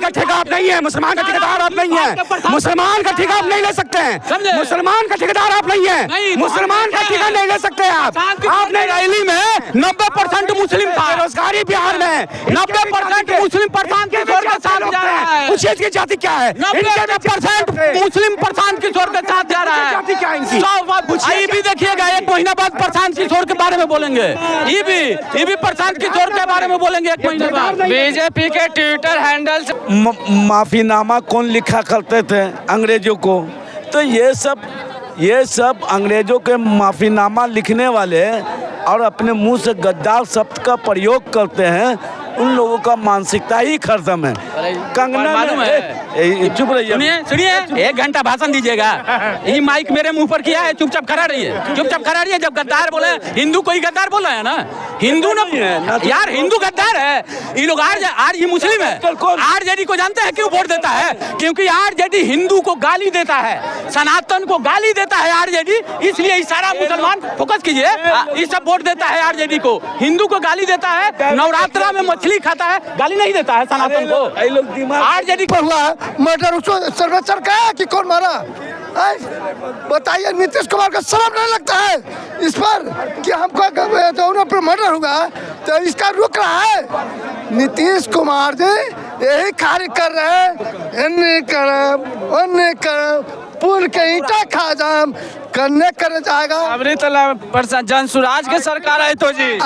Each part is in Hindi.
का ठेका आप नहीं है, मुसलमान का ठेकेदार आप नहीं है, मुसलमान का ठेका आप नहीं ले सकते हैं, मुसलमान का ठेकेदार आप नहीं है, मुसलमान का ठेका नहीं ले सकते आप। आपने रैली में 90% मुस्लिम था, बेरोजगारी बिहार में 90% मुस्लिम प्रशांत किशोर के साथ जा रहा है। पूछिए इसकी जाति क्या है? 90% मुस्लिम प्रशांत किशोर के साथ जा रहा है। जाति क्या है इनकी? ये भी देखिएगा, एक महीना बाद प्रशांत किशोर के बारे में बोलेंगे, ये भी प्रशांत किशोर के बारे में बोलेंगे एक महीने बाद। बीजेपी के ट्विटर हैंडल माफीनामा कौन लिखा करते थे अंग्रेजों को, तो ये सब अंग्रेजों के माफीनामा लिखने वाले और अपने मुंह से गद्दार शब्द का प्रयोग करते हैं, उन लोगों का मानसिकता ही खत्म है। कंगना मालूम है, चुप रहिए, सुनिए 1 घंटा भाषण दीजिएगा, ये माइक मेरे मुंह पर किया है, चुपचाप खड़ा रहिए, चुपचाप खड़ा रहिए। जब गद्दार बोले, हिंदू कोई गद्दार बोला है ना, हिंदू ना यार, हिंदू गद्दार है। ये लोग आज ये मुस्लिम है, आरजेडी को जानते हैं क्यों वोट देता है? क्योंकि आरजेडी हिंदू को गाली देता है, सनातन को गाली देता है आरजेडी, इसलिए सारा मुसलमान फोकस कीजिए, ये सब वोट देता है आरजेडी को। हिंदू को गाली देता है, नवरात्रा में मछली खाता है, गाली नहीं देता है सनातन को। आरजेडी पर हुआ मर्डर, उसको सर्वेक्षण का है कि कौन मारा? बताइए, नीतीश कुमार का शर्म नहीं लगता है इस पर कि हमको तो उन पर मर्डर हुआ तो इसका रुक रहा है? नीतीश कुमार जी यही कार्य कर रहे हैं, इन्हें करब पुल के ईंटा खा जाम करे जाएगा। जनसुराज के सरकार है तो जी,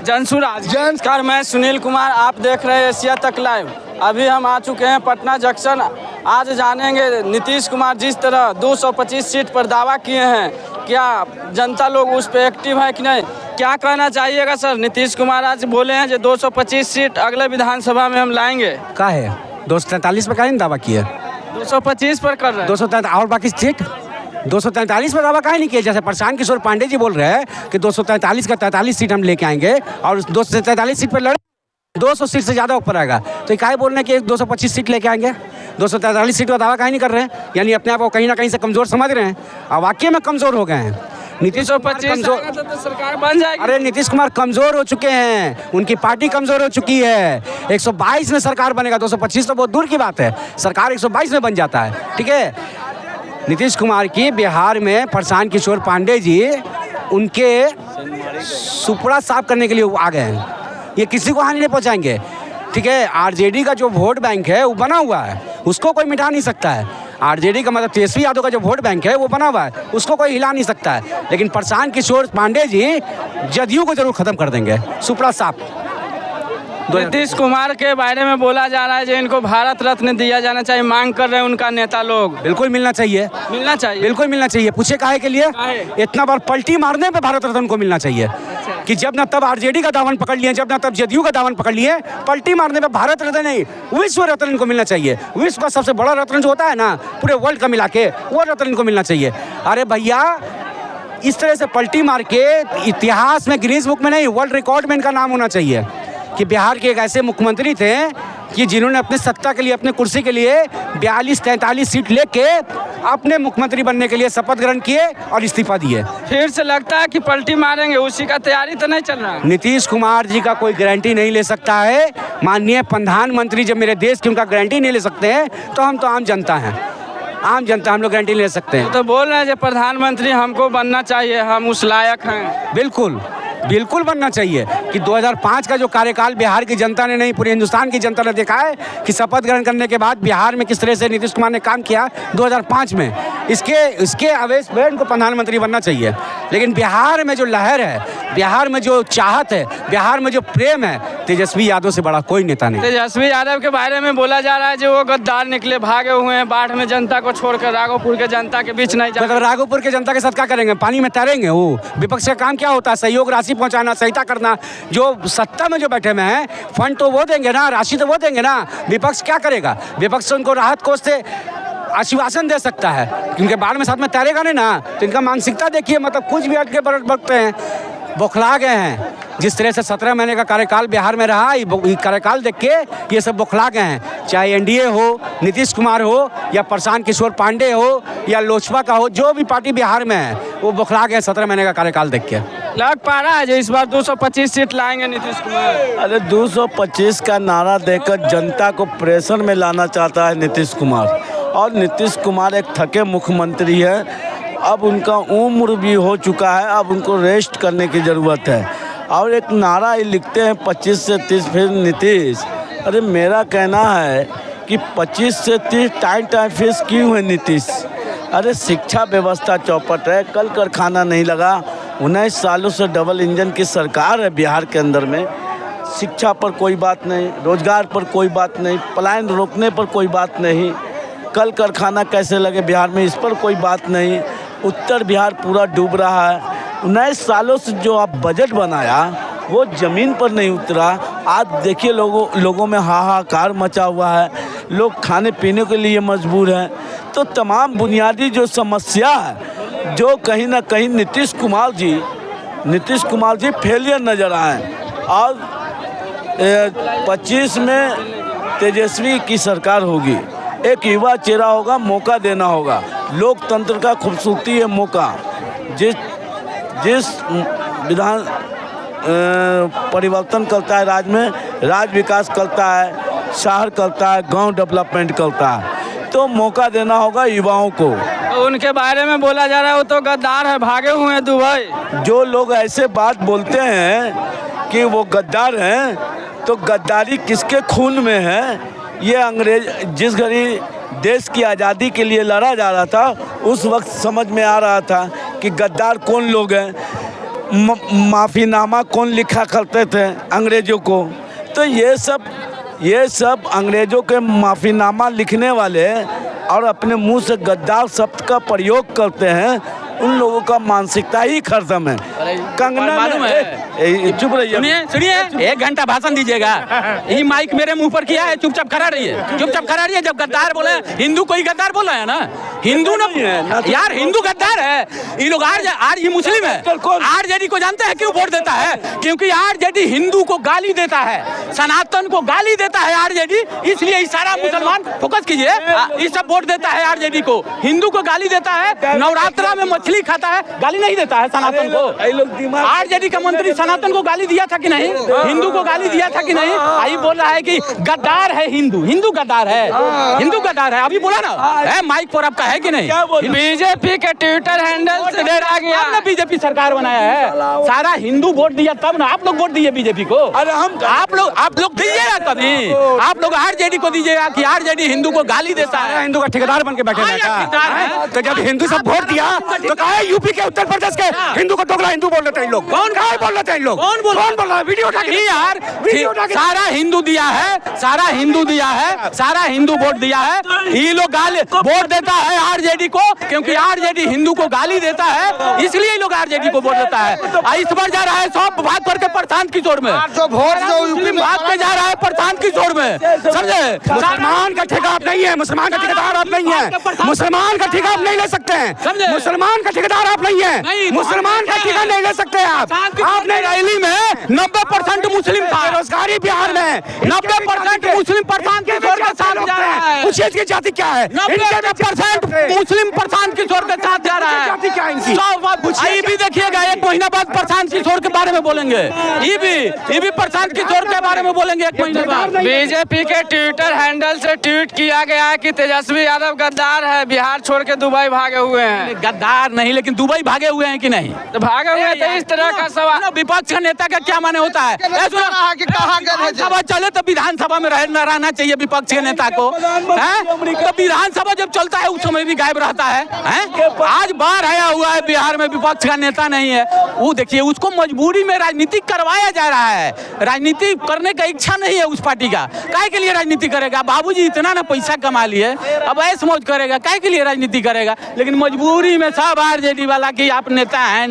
जनसुराज नमस्कार, मैं सुनील कुमार, आप देख रहे हैं एशिया तक लाइव। अभी हम आ चुके हैं पटना जंक्शन। आज जानेंगे नीतीश कुमार जिस तरह 225 सीट पर दावा किए हैं, क्या जनता लोग उस पर एक्टिव है कि नहीं? क्या कहना चाहिएगा सर? नीतीश कुमार आज बोले हैं जो 225 सीट अगले विधानसभा में हम लाएंगे। क्या है 243 पर का दावा किया? 225 पर कर रहे हैं, 243 और बाकी सीट 243 पर दावा काहे नहीं किया? जैसे प्रशांत किशोर पांडे जी बोल रहे हैं कि 243 का 43 सीट हम लेके आएंगे और 243 सीट पर लड़े 200 सीट से ज़्यादा ऊपर आएगा, तो कहे बोल रहे हैं कि 225 सीट लेके आएंगे? 243 सीट का दावा काहे नहीं कर रहे हैं? यानी अपने आप को कहीं ना कहीं से कमज़ोर समझ रहे हैं और वाकई में कमज़ोर हो गए हैं। नीतीश कुमार कमजोर, तो सरकार बन जाएगी। अरे नीतीश कुमार कमजोर हो चुके हैं, उनकी पार्टी कमजोर हो चुकी है। 122 में सरकार बनेगा, 225 तो बहुत दूर की बात है, सरकार 122 में बन जाता है। ठीक है, नीतीश कुमार की बिहार में प्रशांत किशोर पांडे जी उनके सुपड़ा साफ करने के लिए आ गए हैं, ये किसी को हानि नहीं पहुंचाएंगे। ठीक है, आरजेडी का जो वोट बैंक है वो बना हुआ है, उसको कोई मिटा नहीं सकता है। आरजेडी का मतलब तेजस्वी यादव का जो वोट बैंक है वो बना हुआ है, उसको कोई हिला नहीं सकता है। लेकिन प्रशांत किशोर पांडे जी जदयू को जरूर खत्म कर देंगे, सुपड़ा साफ। नीतीश कुमार के बारे में बोला जा रहा है जो इनको भारत रत्न दिया जाना चाहिए, मांग कर रहे हैं उनका नेता लोग। बिल्कुल मिलना चाहिए, मिलना चाहिए, बिल्कुल मिलना चाहिए। पूछे काहे के लिए? इतना बार पलटी मारने पे भारत रत्न को मिलना चाहिए कि जब न तब आरजेडी का दामन पकड़ लिए, जब न तब जदयू का दामन पकड़ लिए, पलटी मारने पे भारत रत्न नहीं विश्व रत्न इनको मिलना चाहिए। विश्व का सबसे बड़ा रत्न जो होता है ना पूरे वर्ल्ड का मिला के, वो रत्न इनको मिलना चाहिए। अरे भैया, इस तरह से पलटी मार के इतिहास में, गिनीज बुक में नहीं, वर्ल्ड रिकॉर्ड में इनका नाम होना चाहिए कि बिहार के एक ऐसे मुख्यमंत्री थे कि जिन्होंने अपने सत्ता के लिए, अपने कुर्सी के लिए 42-43 सीट लेके अपने मुख्यमंत्री बनने के लिए शपथ ग्रहण किए और इस्तीफा दिए। फिर से लगता है कि पलटी मारेंगे, उसी का तैयारी तो नहीं चल रहा है। नीतीश कुमार जी का कोई गारंटी नहीं ले सकता है। माननीय प्रधानमंत्री जब मेरे देश की उनका गारंटी नहीं ले सकते हैं तो हम तो आम जनता हैं, आम जनता, हम लोग गारंटी ले सकते हैं। तो बोल रहे हैं जो प्रधानमंत्री हमको बनना चाहिए, हम उस लायक हैं। बिल्कुल बिल्कुल बनना चाहिए कि 2005 का जो कार्यकाल बिहार की जनता ने नहीं, पूरे हिंदुस्तान की जनता ने देखा है कि शपथ ग्रहण करने के बाद बिहार में किस तरह से नीतीश कुमार ने काम किया 2005 में। इसके आवेश में उनको प्रधानमंत्री बनना चाहिए। लेकिन बिहार में जो लहर है, बिहार में जो चाहत है, बिहार में जो प्रेम है, तेजस्वी यादव से बड़ा कोई नेता नहीं। तेजस्वी यादव के बारे में बोला जा रहा है जो वो गद्दार निकले, भागे हुए हैं, बाढ़ में जनता को छोड़कर राघोपुर के जनता के बीच नहीं जा। राघोपुर के जनता के साथ क्या करेंगे? पानी में तैरेंगे? वो विपक्ष का काम क्या होता है? सहयोग राशि पहुंचाना, सहायता करना। जो सत्ता में जो बैठे हुए हैं, फंड तो वो देंगे ना, राशि तो वो देंगे ना। विपक्ष क्या करेगा? विपक्ष उनको राहत कोष से आश्वासन दे सकता है, क्योंकि बाढ़ में साथ में तैरेगा नहीं ना। तो इनका मानसिकता देखिए, मतलब कुछ भी हट के बरकते हैं, बौखला गए हैं। जिस तरह से 17 महीने का कार्यकाल बिहार में रहा, ये कार्यकाल देख के ये सब बौखला गए हैं। चाहे एनडीए हो, नीतीश कुमार हो, या प्रशांत किशोर पांडे हो, या लोजपा का हो, जो भी पार्टी बिहार में है वो बौखला गए 17 महीने का कार्यकाल देख के। लग पा रहा है जो इस बार 225 सीट लाएंगे नीतीश कुमार? अरे 225 का नारा देकर जनता को प्रेशर में लाना चाहता है नीतीश कुमार। और नीतीश कुमार एक थके मुख्यमंत्री है, अब उनका उम्र भी हो चुका है, अब उनको रेस्ट करने की ज़रूरत है। और एक नारा ये लिखते हैं 25 से 30 फिर नीतीश। अरे मेरा कहना है कि 25 से 30 टाइम फीस क्यों है नीतीश? अरे शिक्षा व्यवस्था चौपट है, कल कारखाना नहीं लगा। 19 सालों से डबल इंजन की सरकार है बिहार के अंदर में। शिक्षा पर कोई बात नहीं, रोजगार पर कोई बात नहीं, पलायन रोकने पर कोई बात नहीं, कल कारखाना कैसे लगे बिहार में इस पर कोई बात नहीं। उत्तर बिहार पूरा डूब रहा है। 19 सालों से जो आप बजट बनाया वो ज़मीन पर नहीं उतरा। आज देखिए लोगों में हाहाकार मचा हुआ है, लोग खाने पीने के लिए मजबूर हैं। तो तमाम बुनियादी जो समस्या है, जो कहीं ना कहीं नीतीश कुमार जी फेलियर नज़र आए। और 25 में तेजस्वी की सरकार होगी, एक युवा चेहरा होगा, मौका देना होगा। लोकतंत्र का खूबसूरती है मौका। जिस विधान परिवर्तन करता है राज्य में, राज्य विकास करता है, शहर करता है, गांव डेवलपमेंट करता है, तो मौका देना होगा युवाओं को। तो उनके बारे में बोला जा रहा है वो तो गद्दार है, भागे हुए हैं दुबई। जो लोग ऐसे बात बोलते हैं कि वो गद्दार हैं, तो गद्दारी किसके खून में है? ये अंग्रेज जिस घड़ी देश की आज़ादी के लिए लड़ा जा रहा था, उस वक्त समझ में आ रहा था कि गद्दार कौन लोग हैं, माफ़ीनामा कौन लिखा करते थे अंग्रेज़ों को। तो ये सब अंग्रेज़ों के माफ़ीनामा लिखने वाले और अपने मुंह से गद्दार शब्द का प्रयोग करते हैं, उन लोगों का मानसिकता ही खत्म है। कंगना मालूम है, चुप रहिए, सुनिए 1 घंटा भाषण दीजिएगा। यही माइक मेरे मुंह पर किया है, चुपचाप खड़ा रहिए। जब गद्दार बोले, हिंदू कोई गद्दार बोला है ना? हिंदू ना यार, हिंदू गद्दार है। ये लोग आज ये मुस्लिम है। आरजेडी को जानते हैं क्यों वोट देता है? क्योंकि आरजेडी हिंदू को गाली देता है, सनातन को गाली देता है आरजेडी, इसलिए सारा मुसलमान, फोकस कीजिए, ये सब वोट देता है आरजेडी को। हिंदू को गाली देता है, नवरात्रा में मछली खाता है, गाली नहीं देता है सनातन को। आरजेडी का मंत्री सनातन को गाली दिया था कि नहीं? हिंदू को गाली दिया था कि नहीं? आई बोल रहा है कि गद्दार है हिंदू गद्दार है। अभी बोला ना माइक पर, आपका है कि नहीं? बीजेपी के ट्विटर हैंडल से डरा गया। आपने बीजेपी सरकार बनाया है, सारा हिंदू वोट दिया तब ना आप लोग वोट दिए बीजेपी को। अरे आप लोग दीजिएगा कभी? आप लोग आरजेडी को दीजिएगा कि आरजेडी हिंदू को गाली देता है? हिंदू का ठेकेदार बन के बैठे रहता। तो जब हिंदू सब वोट दिया तो कहा यूपी के उत्तर प्रदेश के हिंदू को दोगला हिंदू बोल लेते हैं लोग। कौन बोल लेते हैं लोग? कौन बोल रहा है? वीडियो उठा के यार, सारा हिंदू दिया है, सारा हिंदू वोट दिया है। ये लोग गाली वोट देता है आरजेडी को, क्योंकि आरजेडी हिंदू को गाली देता है, इसलिए लोग आरजेडी को वोट देता है। इस बार जा रहा है सब भाग करके प्रशांत किशोर में, भाग के जा रहा है प्रशांत किशोर में, समझे? मुसलमान का ठेका आप नहीं है, मुसलमान का ठेकेदार आप नहीं है, मुसलमान का ठेका आप नहीं ले सकते हैं, मुसलमान का ठेकेदार आप नहीं है, मुसलमान का ठेका नहीं ले सकते आप। आपने रैली में 90% मुस्लिम था, बेरोजगारी बिहार में 90% मुस्लिम प्रशांत किशोर के साथ जा रहा है। पूछिए इसकी जाति क्या है? 90% मुस्लिम प्रशांत किशोर के साथ जा रहा है। जाति क्या है इनकी? ये भी देखिएगा, 1 महीना बाद प्रशांत किशोर के बारे में बोलेंगे। ये भी प्रशांत किशोर के बारे में बोलेंगे 1 महीने बाद। बीजेपी के ट्विटर हैंडल से ट्वीट किया गया है कि तेजस्वी यादव गद्दार है, बिहार छोड़ के दुबई भागे हुए हैं। गद्दार नहीं, लेकिन दुबई भागे हुए हैं कि नहीं? तो भागे हुए थे, इस तरह का सवाल। विपक्ष का नेता का क्या माने होता है? विधानसभा चले तो विधानसभा में रहना चाहिए विपक्ष के नेता को। तो विधानसभा जब चलता है उस समय भी गायब रहता है। आज बाहर आया हुआ है बिहार में, विपक्ष का नेता नहीं है। वो देखिए, उसको मजबूरी में राजनीति करवाया जा रहा है। राजनीति करने का इच्छा नहीं है उस पार्टी का। काहे के लिए राजनीति करेगा? बाबूजी इतना ना पैसा कमा लिए, अब ऐश मौज करेगा, काहे के लिए राजनीति करेगा? लेकिन मजबूरी में सब आरजेडी वाला कि आप नेता हैं।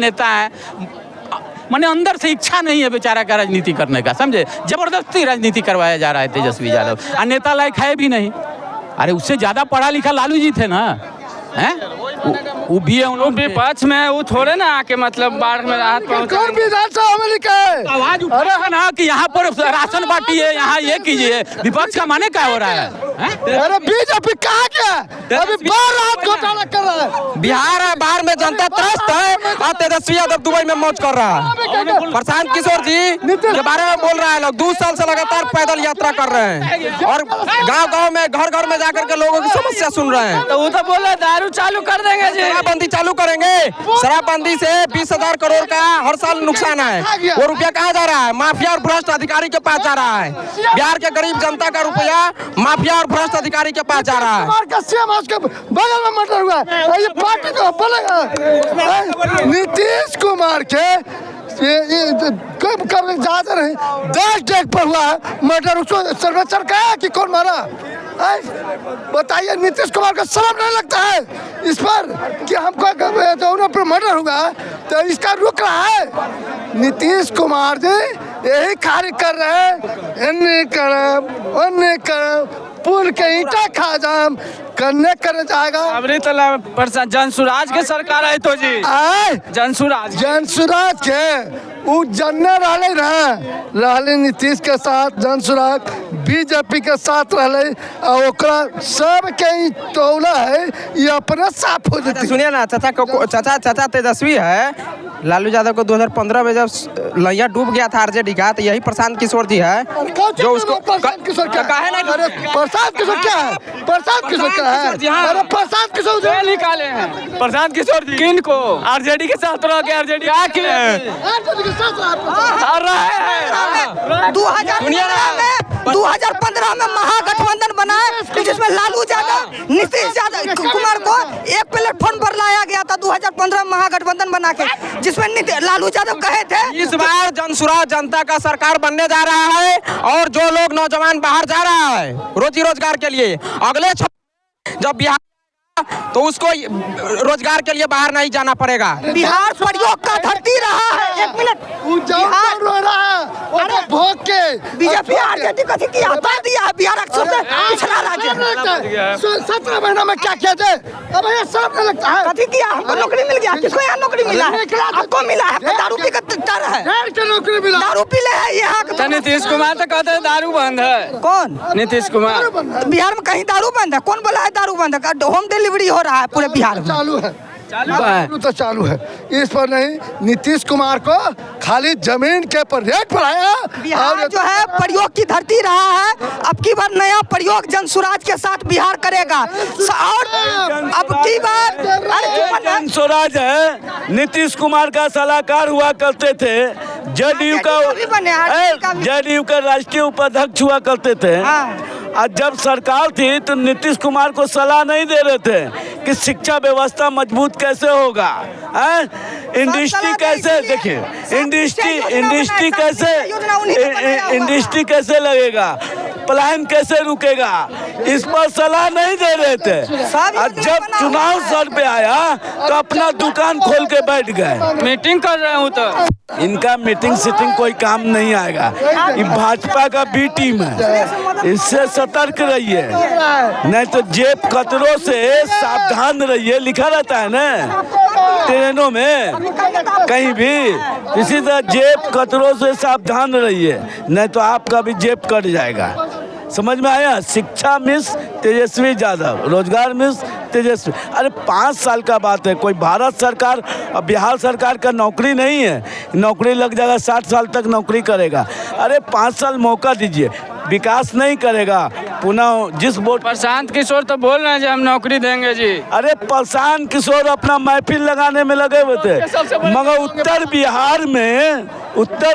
माने अंदर से इच्छा नहीं है बेचारा का राजनीति करने का, समझे? जबरदस्ती राजनीति करवाया जा रहा है तेजस्वी यादव। और नेता लायक है भी नहीं। अरे उससे ज्यादा पढ़ा लिखा लालू जी थे ना, हैं? वो भी है उन वो लोग विपक्ष में है, वो थोड़े ना आके मतलब बाढ़ में राहत कौन पहुंचाएंगे। विधानसभा में लिखा है? आवाज उठाएगा ना कि यहाँ पर राशन बांटिए, यहाँ ये कीजिए। विपक्ष का माने क्या हो रहा है? अरे बीजेपी कहाँ गया? अभी बार रात घोटाला कर रहा है। बिहार है, बाहर में जनता त्रस्त है और तेजस्वी यादव दुबई में मौज कर रहा है। प्रशांत किशोर जी के बारे में बोल रहा है लोग 2 साल से लगातार पैदल यात्रा कर रहे हैं और गांव-गांव में घर-घर में जाकर के लोगों की समस्या सुन रहे हैं। तो वो तो बोला दारू चालू कर देंगे जी। शराबबंदी चालू करेंगे। शराबबंदी से 20,000 करोड़ का हर साल नुकसान है। वो रुपया कहाँ जा रहा है? माफिया और भ्रष्ट अधिकारी के पास जा रहा है। बिहार के गरीब जनता का रुपया माफिया और भ्रष्ट अधिकारी के पास जा रहा है। कुमार का सीएम हाउस के बगल में मर्डर हुआ है। ये पार्टी को बोलेगा नीतीश कुमार के कब ज्यादा नहीं 10 डेग पर हुआ है मर्डर। उसको सर्वेक्षण का है कि कौन मारा? बताइए नीतीश कुमार का शर्म नहीं लगता है इस पर कि हमको तो उन पर मर्डर हुआ तो इसका रुक रहा है? नीतीश कुमार जी यही कार्य कर रहे हैं, इन्हें करम पुल के ईंटा खा जाम करने करे जाएगा। अबरी तला प्रशांत जनसुराज के सरकार है तो जी जनसुराज जनसुराज के उ जनने रहले नीतीश के साथ जनसुराज बीजेपी के साथ रहले और ओकरा सब के ई तौला है ये अपने साफ हो जते। सुनिए ना, चाचा तेजस्वी है। लालू यादव को 2015 में जब लैया डूब गया था आरजेडी का, तो यही प्रशांत किशोर जी है जो उसको प्रशांत किशोर क्या कहा है ना। अरे प्रशांत किशोर क्या है? प्रशांत किशोर क्या है? अरे प्रशांत किशोर ये निकाले हैं प्रशांत किशोर जी। किन को? आरजेडी के साथ रह के आरजेडी क्या किए हैं? हार रहा है। 2015 में महागठबंधन बना है जिसमें लालू यादव नीतीश कुमार को एक प्लेटफॉर्म पर लाया गया था 2015 में महागठबंधन बना के, जिसमें लालू यादव कहे थे इस बार जनसुराज जनता का सरकार बनने जा रहा है और जो लोग नौजवान बाहर जा रहा है रोजी रोजगार के लिए, अगले जब बिहार तो उसको रोजगार के लिए बाहर नहीं जाना पड़ेगा। बिहार प्रयोग का धरती रहा है। 1 मिनट बिहार रो रहा है अरे भोग के बीजेपी आरजेडी को दिया है बिहार अक्सर से पिछड़ा राज्य 17 महीना में क्या किया थे? अब ये सब नहीं लगता है। कथी किया? हमको नौकरी मिल गया। किसको यहाँ नौकरी मिला है? आपको मिला है। दारू पी कर डर है। नौकरी मिला दारू पी ले है यहाँ तो नीतीश कुमार तो कहते हैं दारू बंद है। कौन? नीतीश कुमार। बिहार में कहीं दारू बंद है? कौन बोला है दारू बंद है? होम डिलीवरी हो रहा है पूरे बिहार में। चालू है तो चालू है। इस पर नहीं नीतीश कुमार को खाली जमीन के पर रेट बढ़ाया। बिहार जो है प्रयोग की धरती रहा है। अब की बार नया प्रयोग जनसुराज के साथ बिहार करेगा और अब की बार जनसुराज है। नीतीश कुमार का सलाहकार हुआ करते थे, जदयू का राष्ट्रीय उपाध्यक्ष हुआ करते थे। आज जब सरकार थी तो नीतीश कुमार को सलाह नहीं दे रहे थे कि शिक्षा व्यवस्था मजबूत कैसे होगा, इंडस्ट्री कैसे, देखिए इंडस्ट्री कैसे लगेगा, पलायन कैसे रुकेगा, इस पर सलाह नहीं दे रहे थे। और जब चुनाव सर पे आया तो अपना दुकान खोल के बैठ गए। मीटिंग कर रहे हूँ तो इनका मीटिंग सीटिंग कोई काम नहीं आएगा। ये भाजपा का बी टीम है, इससे सतर्क रहिए, नहीं तो जेब कतरों से सावधान रहिए। लिखा रहता है ना ट्रेनों में कहीं भी, इसी तरह जेब कतरों से सावधान रहिए, नहीं तो आपका भी जेब कट जाएगा। समझ में आया? शिक्षा मिस तेजस्वी यादव, रोजगार मिस तेजस्वी। अरे 5 साल का बात है, कोई भारत सरकार और बिहार सरकार का नौकरी नहीं है, नौकरी लग जाएगा 60 साल तक नौकरी करेगा। अरे 5 साल मौका दीजिए, विकास नहीं करेगा पुनः जिस वोट। प्रशांत किशोर तो बोल रहे हैं जी हम नौकरी देंगे जी। अरे प्रशांत किशोर अपना महफिल लगाने में लगे हुए थे, मगर उत्तर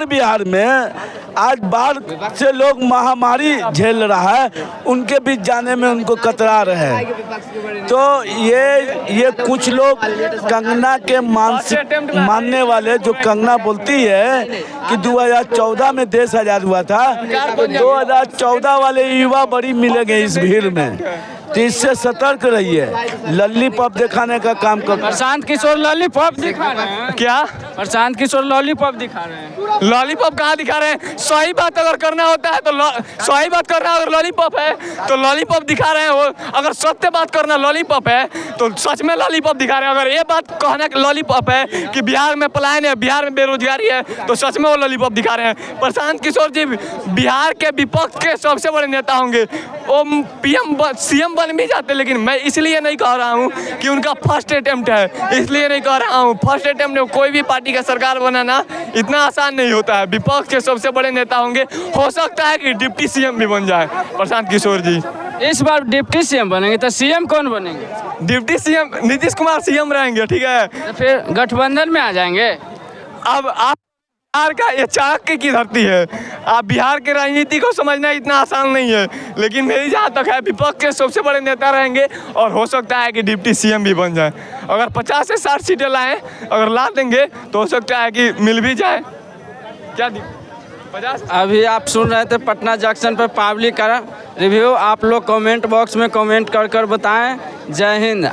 बिहार में आज बाढ़ से लोग महामारी झेल रहा है, उनके बीच जाने में उनको कतरा रहे हैं। तो ये कुछ लोग कंगना के मानसिक मानने वाले, जो कंगना बोलती है कि 2014 में देश आजाद हुआ था, तो 2014 वाले युवा बड़ी मिलेंगे इस भीड़ में। तो इससे सतर्क रहिए। लॉलीपॉप दिखाने का काम कर प्रशांत किशोर लॉलीपॉप दिखा रहे हैं क्या? प्रशांत किशोर लॉलीपॉप दिखा रहे हैं। लॉलीपॉप कहाँ दिखा रहे हैं? सही बात अगर करना होता है तो सही बात करना अगर लॉलीपॉप है तो लॉलीपॉप दिखा रहे हैं वो। अगर सत्य बात करना लॉलीपॉप है तो सच में लॉलीपॉप दिखा रहे हैं। अगर ये बात कहना लॉलीपॉप है कि बिहार में पलायन है, बिहार में बेरोजगारी है, तो सच में वो लॉलीपॉप दिखा रहे हैं। प्रशांत किशोर जी बिहार के विपक्ष के सबसे बड़े नेता होंगे। वो सीएम बन भी जाते, लेकिन मैं इसलिए नहीं कह रहा हूँ कि उनका फर्स्ट अटेम्प्ट है, इसलिए नहीं कह रहा हूँ। फर्स्ट अटेम्प्ट में कोई भी पार्टी का सरकार बनाना इतना आसान नहीं होता है। विपक्ष के सबसे बड़े नेता होंगे, हो सकता है कि डिप्टी सीएम भी बन जाए प्रशांत किशोर जी। इस बार डिप्टी सीएम बनेंगे तो सीएम कौन बनेंगे? Deputy CM Nitish Kumar CM रहेंगे, ठीक है। तो फिर गठबंधन में आ जाएंगे। अब आप बिहार का ये चाणक्य की धरती है, आप बिहार के राजनीति को समझना इतना आसान नहीं है, लेकिन मेरी जहाँ तक है विपक्ष के सबसे बड़े नेता रहेंगे और हो सकता है कि डिप्टी सीएम भी बन जाए। अगर 50 से 60 सीटें लाएं, अगर ला देंगे तो हो सकता है कि मिल भी जाए। क्या 50? अभी आप सुन रहे थे पटना जंक्शन पर पब्लिक का रिव्यू। आप लोग कमेंट बॉक्स में कमेंट कर बताएं। जय हिंद।